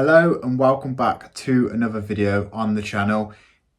Hello and welcome back to another video on the channel.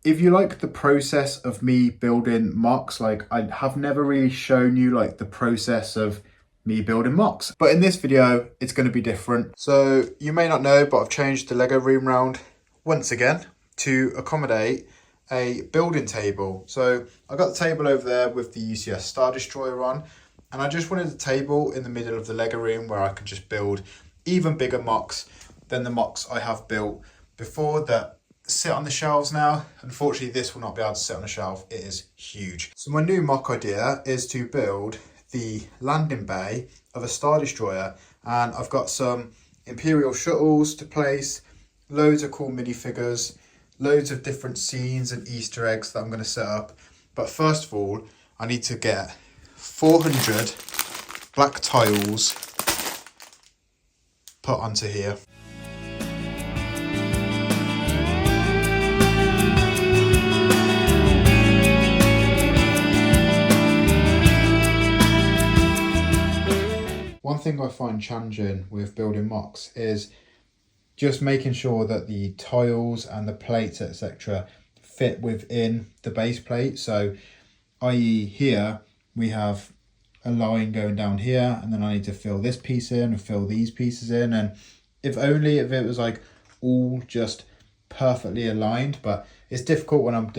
If you like the process of me building mocks, like I have never really shown you like the process of me building mocks, but in this video it's going to be different. So you may not know, but I've changed the Lego room round once again to accommodate a building table. So I got the table over there with the UCS Star Destroyer on, and I just wanted a table in the middle of the Lego room where I could just build even bigger mocks than the mocks I have built before that sit on the shelves now. Unfortunately, this will not be able to sit on a shelf. It is huge. So my new mock idea is to build the landing bay of a Star Destroyer, and I've got some Imperial shuttles to place, loads of cool minifigures, loads of different scenes and Easter eggs that I'm going to set up. But first of all, I need to get 400 black tiles put onto here. One thing I find challenging with building mocks is just making sure that the tiles and the plates, etc., fit within the base plate. So, i.e. here, we have a line going down here, and then I need to fill this piece in and fill these pieces in. And if it was like all just perfectly aligned, but it's difficult when I'm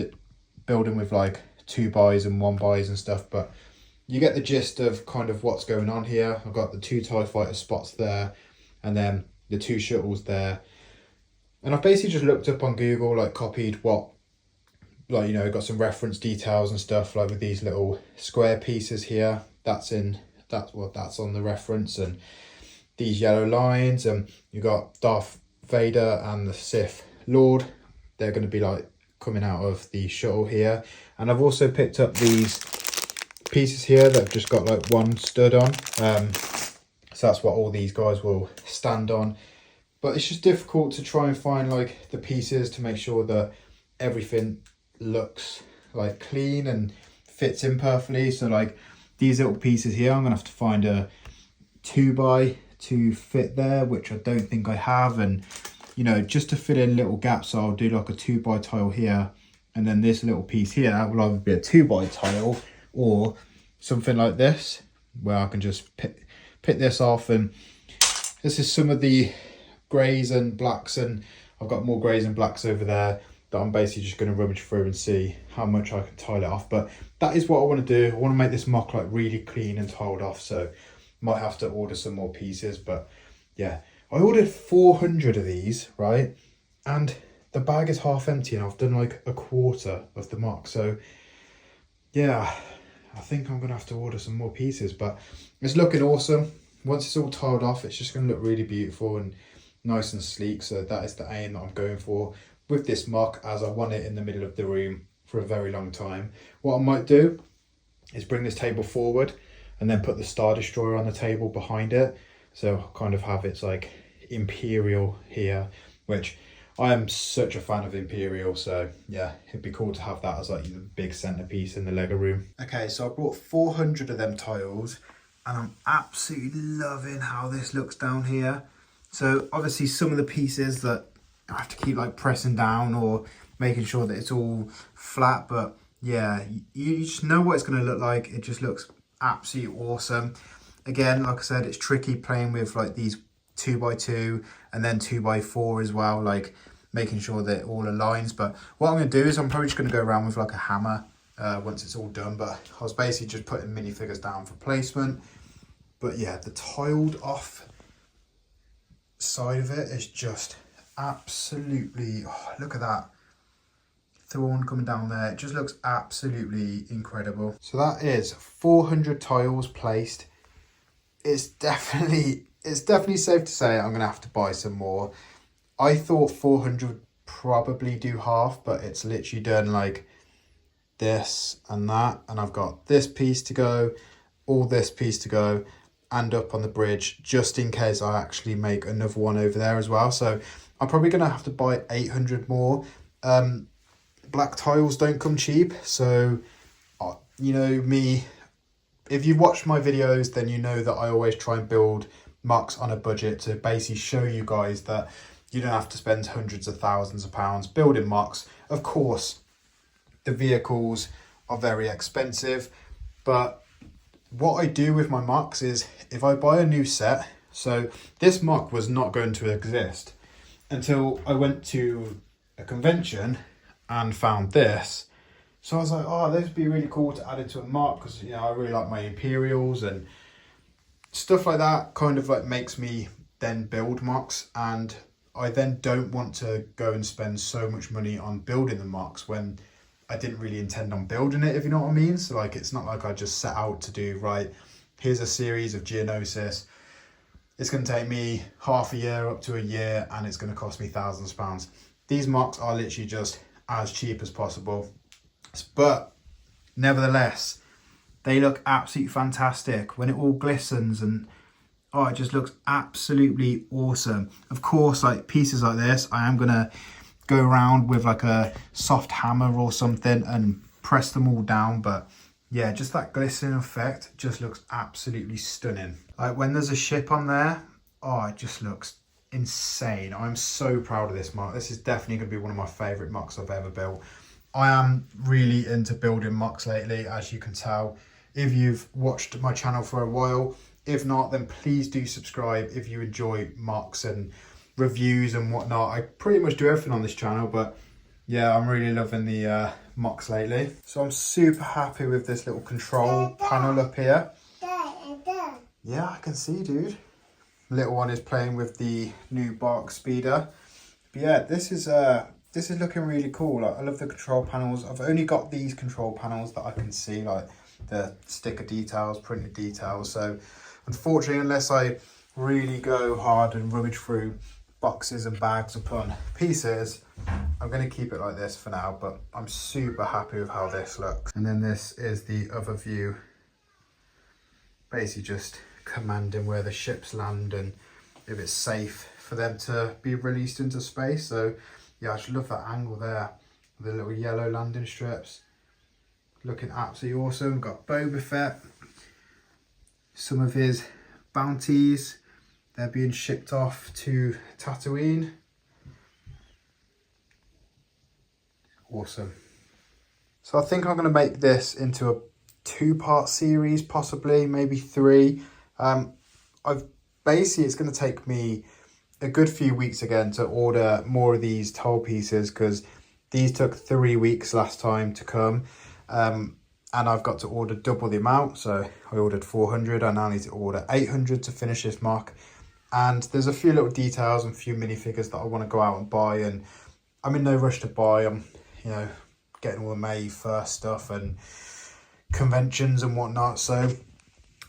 building with like 2x and 1x and stuff, but you get the gist of kind of what's going on here. I've got the 2 TIE fighter spots there, and then the 2 shuttles there. And I've basically just looked up on Google, like copied what, like, you know, got some reference details and stuff, like with these little square pieces here. That's on the reference, and these yellow lines, and you got Darth Vader and the Sith Lord. They're going to be like coming out of the shuttle here. And I've also picked up these pieces here that have just got like one stud on, so that's what all these guys will stand on. But it's just difficult to try and find like the pieces to make sure that everything looks like clean and fits in perfectly. So like these little pieces here, I'm gonna have to find a 2x to fit there, which I don't think I have, and you know, just to fill in little gaps, so I'll do like a 2x tile here, and then this little piece here will either be a 2x tile or something like this, where I can just pick this off. And this is some of the greys and blacks, and I've got more greys and blacks over there that I'm basically just going to rummage through and see how much I can tile it off. But that is what I want to do. I want to make this mock like really clean and tiled off, so might have to order some more pieces. But yeah, I ordered 400 of these, right? And the bag is half empty, and I've done like a quarter of the mock. So yeah, I think I'm gonna have to order some more pieces, but it's looking awesome. Once it's all tiled off, it's just gonna look really beautiful and nice and sleek. So that is the aim that I'm going for with this mock, as I want it in the middle of the room for a very long time. What I might do is bring this table forward and then put the Star Destroyer on the table behind it. So I'll kind of have its like Imperial here, which I am such a fan of Imperial, so yeah, it'd be cool to have that as like the big centerpiece in the Lego room. Okay, so I bought 400 of them tiles, and I'm absolutely loving how this looks down here. So obviously some of the pieces that I have to keep like pressing down or making sure that it's all flat, but yeah, you just know what it's going to look like. It just looks absolutely awesome. Again, like I said, it's tricky playing with like these 2x2 and then 2x4 as well, like making sure that it all aligns. But what I'm going to do is I'm probably just going to go around with like a hammer once it's all done. But I was basically just putting minifigures down for placement. But yeah, the tiled off side of it is just absolutely, oh, look at that thorn coming down there. It just looks absolutely incredible. So that is 400 tiles placed. It's definitely safe to say I'm gonna have to buy some more. I thought 400 would probably do half, but it's literally done like this and that, and I've got this piece to go, all this piece to go, and up on the bridge, just in case I actually make another one over there as well. So I'm probably gonna have to buy 800 more. Black tiles don't come cheap, so you know me, if you've watched my videos, then you know that I always try and build mocks on a budget to basically show you guys that You don't have to spend hundreds of thousands of pounds building MOCs. Of course, the vehicles are very expensive, but what I do with my MOCs is if I buy a new set, so this MOC was not going to exist until I went to a convention and found this. So I was like, oh, this would be really cool to add into a MOC because, you know, I really like my Imperials and stuff like that. Kind of like makes me then build MOCs, and I then don't want to go and spend so much money on building the MOCs when I didn't really intend on building it, if you know what I mean. So like, it's not like I just set out to do, right, here's a series of Geonosis. It's going to take me half a year up to a year and it's going to cost me thousands of pounds. These MOCs are literally just as cheap as possible. But nevertheless, they look absolutely fantastic when it all glistens, and oh, it just looks absolutely awesome. Of course, like pieces like this, I am going to go around with like a soft hammer or something and press them all down, but yeah, just that glistening effect just looks absolutely stunning. Like when there's a ship on there, oh, it just looks insane. I'm so proud of this MOC. This is definitely going to be one of my favourite MOCs I've ever built. I am really into building MOCs lately, as you can tell if you've watched my channel for a while. If not, then please do subscribe if you enjoy MOCs and reviews and whatnot. I pretty much do everything on this channel, but yeah, I'm really loving the MOCs lately. So I'm super happy with this little control panel up here. Yeah, I can see, dude. Little one is playing with the new bark speeder. But yeah, this is looking really cool. Like, I love the control panels. I've only got these control panels that I can see, like the sticker details, printed details. So unfortunately, unless I really go hard and rummage through boxes and bags and put on pieces, I'm going to keep it like this for now, but I'm super happy with how this looks. And then this is the other view, basically just commanding where the ships land and if it's safe for them to be released into space. So yeah, I just love that angle there, the little yellow landing strips, looking absolutely awesome. Got Boba Fett, some of his bounties, they're being shipped off to Tatooine. Awesome. So I think I'm going to make this into a 2-part series, possibly, maybe 3. It's going to take me a good few weeks again to order more of these tile pieces, because these took 3 weeks last time to come. And I've got to order double the amount. So I ordered 400. I now need to order 800 to finish this MOC. And there's a few little details and a few minifigures that I want to go out and buy. And I'm in no rush to buy. I'm, you know, getting all the May 1st stuff and conventions and whatnot. So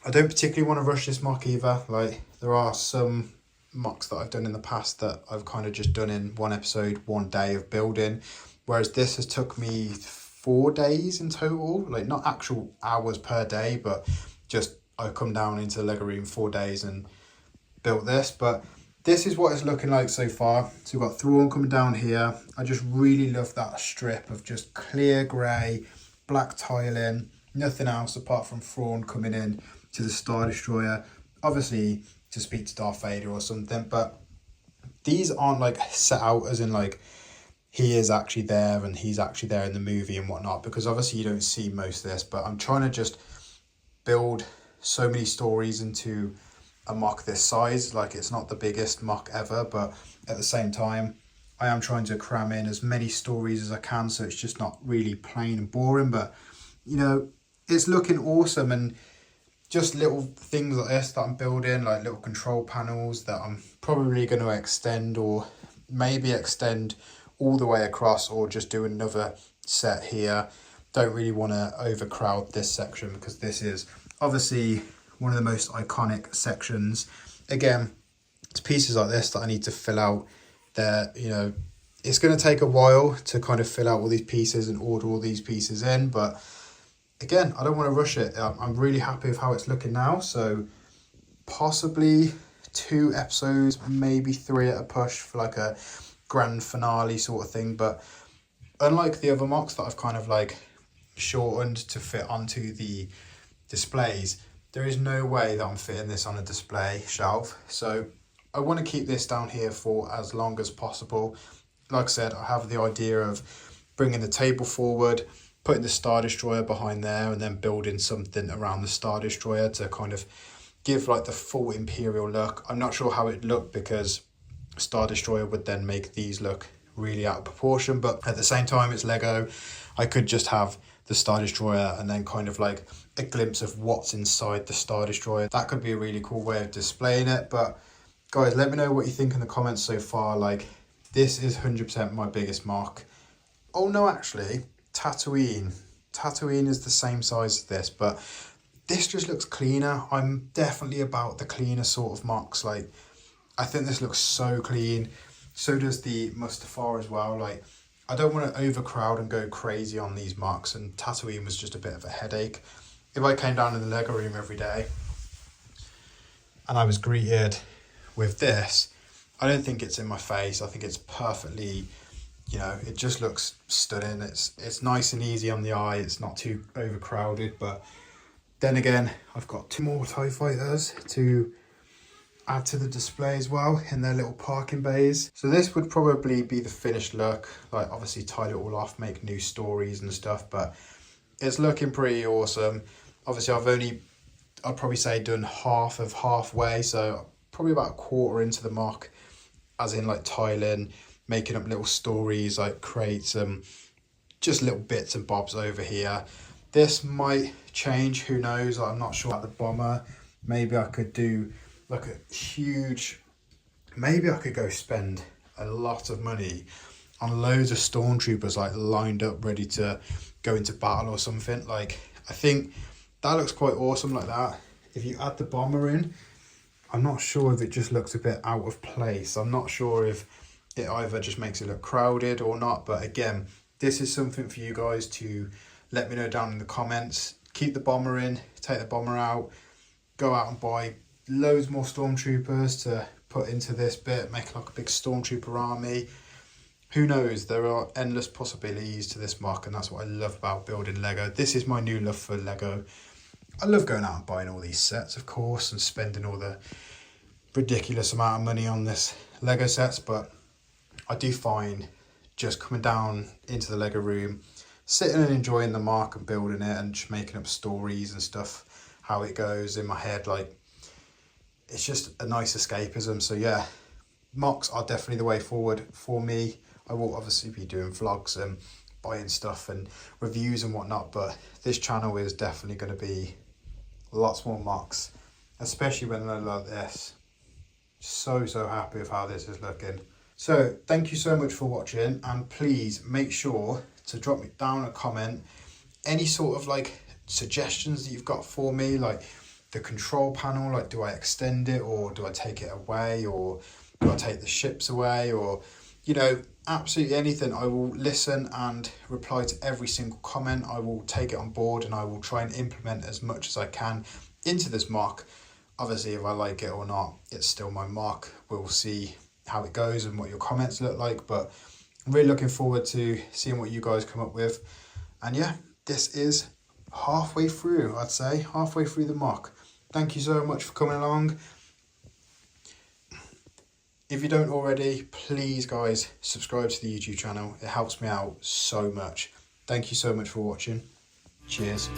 I don't particularly want to rush this MOC either. Like, there are some MOCs that I've done in the past that I've kind of just done in one episode, one day of building. Whereas this has took me 4 days in total, like not actual hours per day, but just I come down into the Lego room 4 days and built this. But this is what it's looking like so far. So we've got Thrawn coming down here. I just really love that strip of just clear grey, black tiling, nothing else apart from Thrawn coming in to the Star Destroyer, obviously to speak to Darth Vader or something. But these aren't like set out as in like he is actually there and he's actually there in the movie and whatnot, because obviously you don't see most of this. But I'm trying to just build so many stories into a MOC this size. Like, it's not the biggest MOC ever, but at the same time I am trying to cram in as many stories as I can, so it's just not really plain and boring. But you know, it's looking awesome. And just little things like this that I'm building, like little control panels that I'm probably going to extend, or maybe extend all the way across, or just do another set here. Don't really want to overcrowd this section, because this is obviously one of the most iconic sections. Again, it's pieces like this that I need to fill out. That, you know, it's going to take a while to kind of fill out all these pieces and order all these pieces in, but again, I don't want to rush it. I'm really happy with how it's looking now. So possibly 2 episodes, maybe 3 at a push for like a grand finale sort of thing. But unlike the other MOCs that I've kind of like shortened to fit onto the displays, there is no way that I'm fitting this on a display shelf. So I want to keep this down here for as long as possible. Like I said, I have the idea of bringing the table forward, putting the Star Destroyer behind there, and then building something around the Star Destroyer to kind of give like the full Imperial look. I'm not sure how it looked because Star Destroyer would then make these look really out of proportion, but at the same time it's Lego. I could just have the Star Destroyer and then kind of like a glimpse of what's inside the Star Destroyer. That could be a really cool way of displaying it. But guys, let me know what you think in the comments so far. Like, this is 100% my biggest mock. Oh no, actually, Tatooine is the same size as this, but this just looks cleaner. I'm definitely about the cleaner sort of mocks. Like, I think this looks so clean. So does the Mustafar as well. Like, I don't want to overcrowd and go crazy on these mocks, and Tatooine was just a bit of a headache. If I came down in the Lego room every day and I was greeted with this, I don't think it's in my face. I think it's perfectly, you know, it just looks stunning. It's nice and easy on the eye. It's not too overcrowded. But then again, I've got 2 more TIE fighters to add to the display as well in their little parking bays. So this would probably be the finished look. Like, obviously tile it all off, make new stories and stuff, but it's looking pretty awesome. Obviously I'd probably say done half of halfway, so probably about a quarter into the mock, as in like tiling, making up little stories, like create some just little bits and bobs over here. This might change, who knows. I'm not sure about the bomber. Maybe I could do like a huge, maybe I could go spend a lot of money on loads of stormtroopers like lined up ready to go into battle or something. Like, I think that looks quite awesome like that. If you add the bomber in, I'm not sure if it just looks a bit out of place. I'm not sure if it either just makes it look crowded or not. But again, this is something for you guys to let me know down in the comments. Keep the bomber in, take the bomber out, go out and buy loads more stormtroopers to put into this bit, make like a big stormtrooper army. Who knows? There are endless possibilities to this mock, and that's what I love about building Lego. This is my new love for Lego. I love going out and buying all these sets, of course, and spending all the ridiculous amount of money on this Lego sets, but I do find just coming down into the Lego room, sitting and enjoying the mock and building it and just making up stories and stuff, how it goes in my head, like, it's just a nice escapism. So yeah, mocks are definitely the way forward for me. I will obviously be doing vlogs and buying stuff and reviews and whatnot, but this channel is definitely going to be lots more mocks, especially when they're like this. So happy with how this is looking. So thank you so much for watching, and please make sure to drop me down a comment any sort of like suggestions that you've got for me, like the control panel, like do I extend it or do I take it away, or do I take the ships away, or, you know, absolutely anything. I will listen and reply to every single comment. I will take it on board and I will try and implement as much as I can into this mock. Obviously, if I like it or not, it's still my mock. We'll see how it goes and what your comments look like, but I'm really looking forward to seeing what you guys come up with. And yeah, this is halfway through, I'd say, halfway through the mock. Thank you so much for coming along. If you don't already, please guys, subscribe to the YouTube channel. It helps me out so much. Thank you so much for watching. Cheers.